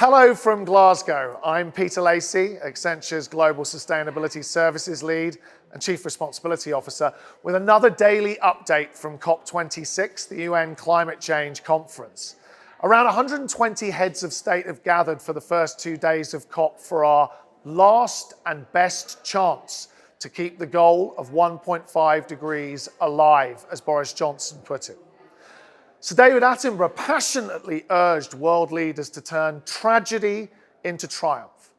Hello from Glasgow. I'm Peter Lacey, Accenture's Global Sustainability Services Lead and Chief Responsibility Officer, with another daily update from COP26, the UN Climate Change Conference. Around 120 heads of state have gathered for the first 2 days of COP for our last and best chance to keep the goal of 1.5 degrees alive, as Boris Johnson put it. Sir David Attenborough passionately urged world leaders to turn tragedy into triumph.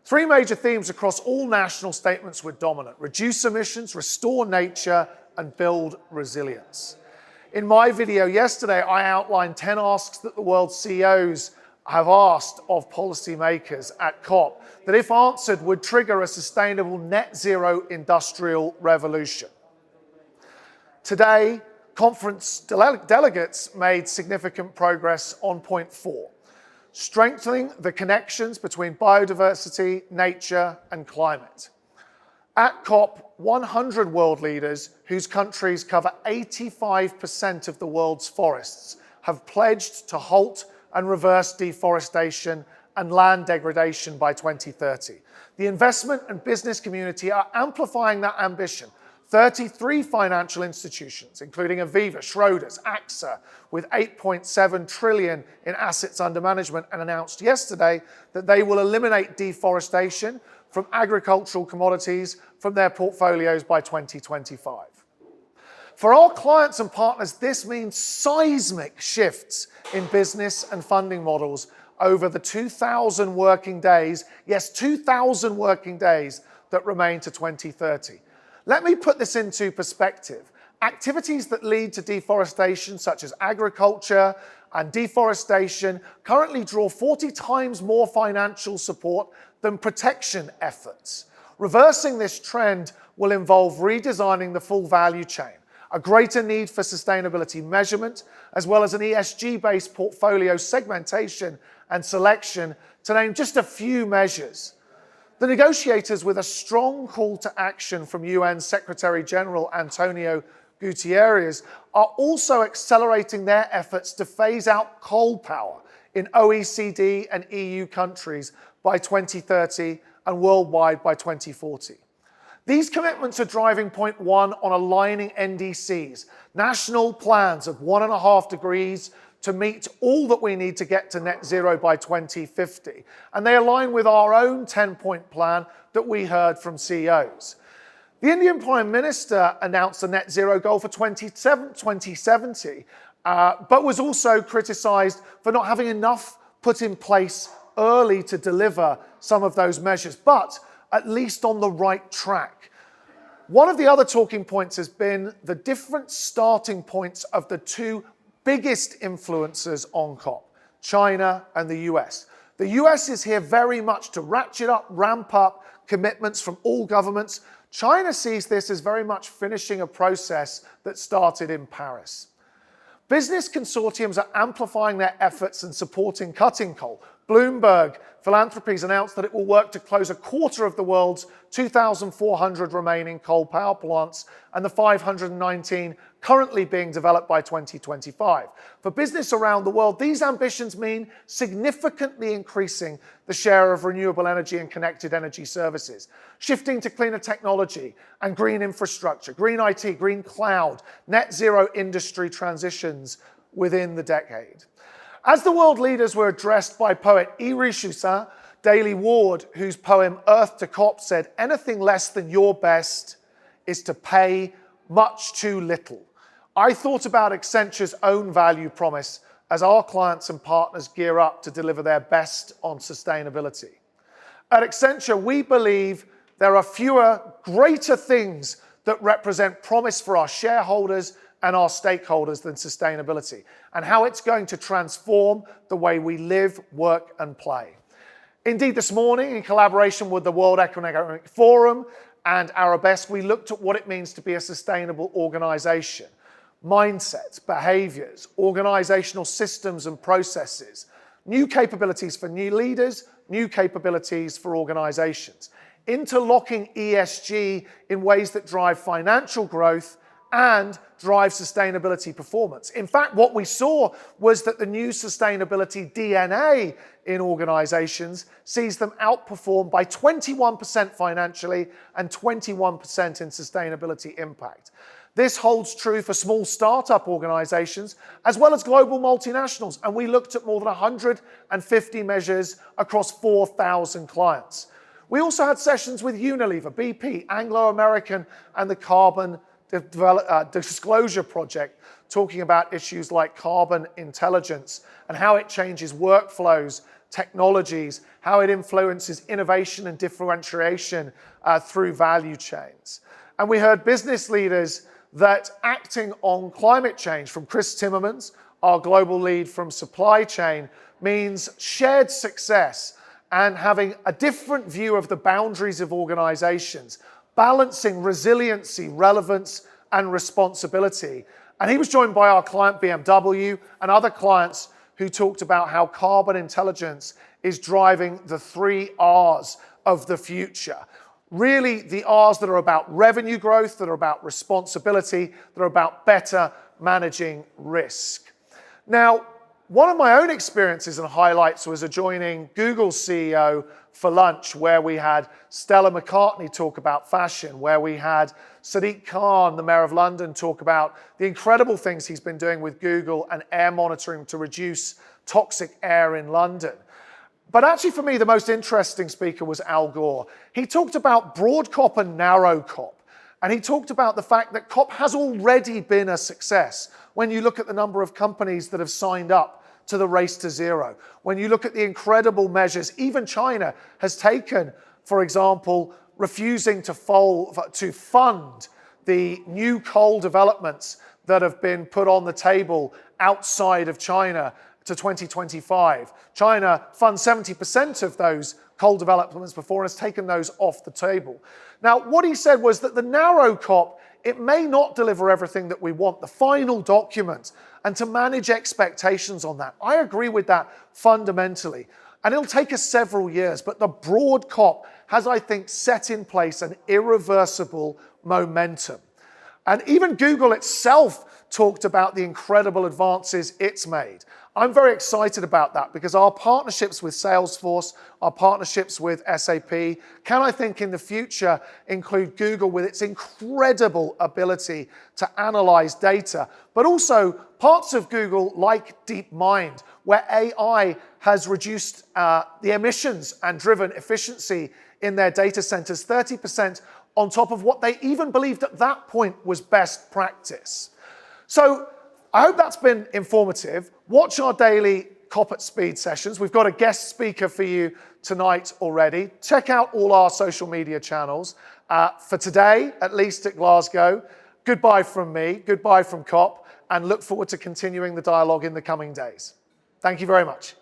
3 major themes across all national statements were dominant: reduce emissions, restore nature, and build resilience. In my video yesterday, I outlined 10 asks that the world's CEOs have asked of policymakers at COP that, if answered, would trigger a sustainable net zero industrial revolution. Today, conference delegates made significant progress on point 4, strengthening the connections between biodiversity, nature, and climate. At COP, 100 world leaders, whose countries cover 85% of the world's forests, have pledged to halt and reverse deforestation and land degradation by 2030. The investment and business community are amplifying that ambition. 33 financial institutions, including Aviva, Schroders, AXA, with 8.7 trillion in assets under management, and announced yesterday that they will eliminate deforestation from agricultural commodities from their portfolios by 2025. For our clients and partners, this means seismic shifts in business and funding models over the 2,000 working days, yes, 2,000 working days that remain to 2030. Let me put this into perspective. Activities that lead to deforestation, such as agriculture and deforestation, currently draw 40 times more financial support than protection efforts. Reversing this trend will involve redesigning the full value chain, a greater need for sustainability measurement, as well as an ESG-based portfolio segmentation and selection, to name just a few measures. The negotiators, with a strong call to action from UN Secretary General Antonio Guterres, are also accelerating their efforts to phase out coal power in OECD and EU countries by 2030 and worldwide by 2040. These commitments are driving point 1 on aligning NDCs, national plans of 1.5 degrees to meet all that we need to get to net zero by 2050. And they align with our own 10-point plan that we heard from CEOs. The Indian Prime Minister announced a net zero goal for 2070, but was also criticised for not having enough put in place early to deliver some of those measures, but at least on the right track. One of the other talking points has been the different starting points of the 2 biggest influencers on COP, China and the US. The US is here very much to ratchet up, ramp up commitments from all governments. China sees this as very much finishing a process that started in Paris. Business consortiums are amplifying their efforts and supporting cutting coal. Bloomberg Philanthropies announced that it will work to close a quarter of the world's 2,400 remaining coal power plants and the 519 currently being developed by 2025. For business around the world, these ambitions mean significantly increasing the share of renewable energy and connected energy services, shifting to cleaner technology and green infrastructure, green IT, green cloud, net zero industry transitions within the decade. As the world leaders were addressed by poet Iris Chussin, Daley Ward, whose poem Earth to COP said, "Anything less than your best is to pay much too little," I thought about Accenture's own value promise as our clients and partners gear up to deliver their best on sustainability. At Accenture, we believe there are fewer, greater things that represent promise for our shareholders and our stakeholders than sustainability, and how it's going to transform the way we live, work, and play. Indeed, this morning, in collaboration with the World Economic Forum and Arabesque, we looked at what it means to be a sustainable organization. Mindsets, behaviors, organizational systems and processes, new capabilities for new leaders, new capabilities for organizations, interlocking ESG in ways that drive financial growth and drive sustainability performance. In fact, what we saw was that the new sustainability DNA in organizations sees them outperform by 21% financially and 21% in sustainability impact. This holds true for small startup organizations as well as global multinationals, and we looked at more than 150 measures across 4,000 clients. We also had sessions with Unilever, BP, Anglo American, and the Carbon Disclosure Project, talking about issues like carbon intelligence and how it changes workflows, technologies, how it influences innovation and differentiation through value chains. And we heard business leaders that acting on climate change, from Chris Timmermans, our global lead from supply chain, means shared success and having a different view of the boundaries of organizations, balancing resiliency, relevance, and responsibility. And he was joined by our client BMW and other clients who talked about how carbon intelligence is driving the 3 R's of the future. Really, the R's that are about revenue growth, that are about responsibility, that are about better managing risk. Now, one of my own experiences and highlights was joining Google's CEO for lunch, where we had Stella McCartney talk about fashion, where we had Sadiq Khan, the Mayor of London, talk about the incredible things he's been doing with Google and air monitoring to reduce toxic air in London. But actually, for me, the most interesting speaker was Al Gore. He talked about broad COP and narrow COP. And he talked about the fact that COP has already been a success when you look at the number of companies that have signed up to the Race to Zero. When you look at the incredible measures even China has taken, for example, refusing to fund the new coal developments that have been put on the table outside of China to 2025. China funds 70% of those coal developments before and has taken those off the table. Now, what he said was that the narrow COP, it may not deliver everything that we want, the final document, and to manage expectations on that. I agree with that fundamentally. And it'll take us several years, but the broad COP has, I think, set in place an irreversible momentum. And even Google itself talked about the incredible advances it's made. I'm very excited about that because our partnerships with Salesforce, our partnerships with SAP, can, I think, in the future include Google with its incredible ability to analyze data, but also parts of Google like DeepMind, where AI has reduced the emissions and driven efficiency in their data centers 30% on top of what they even believed at that point was best practice. So I hope that's been informative. Watch our daily COP at Speed sessions. We've got a guest speaker for you tonight already. Check out all our social media channels. For today, at least at Glasgow, goodbye from me, goodbye from COP, and look forward to continuing the dialogue in the coming days. Thank you very much.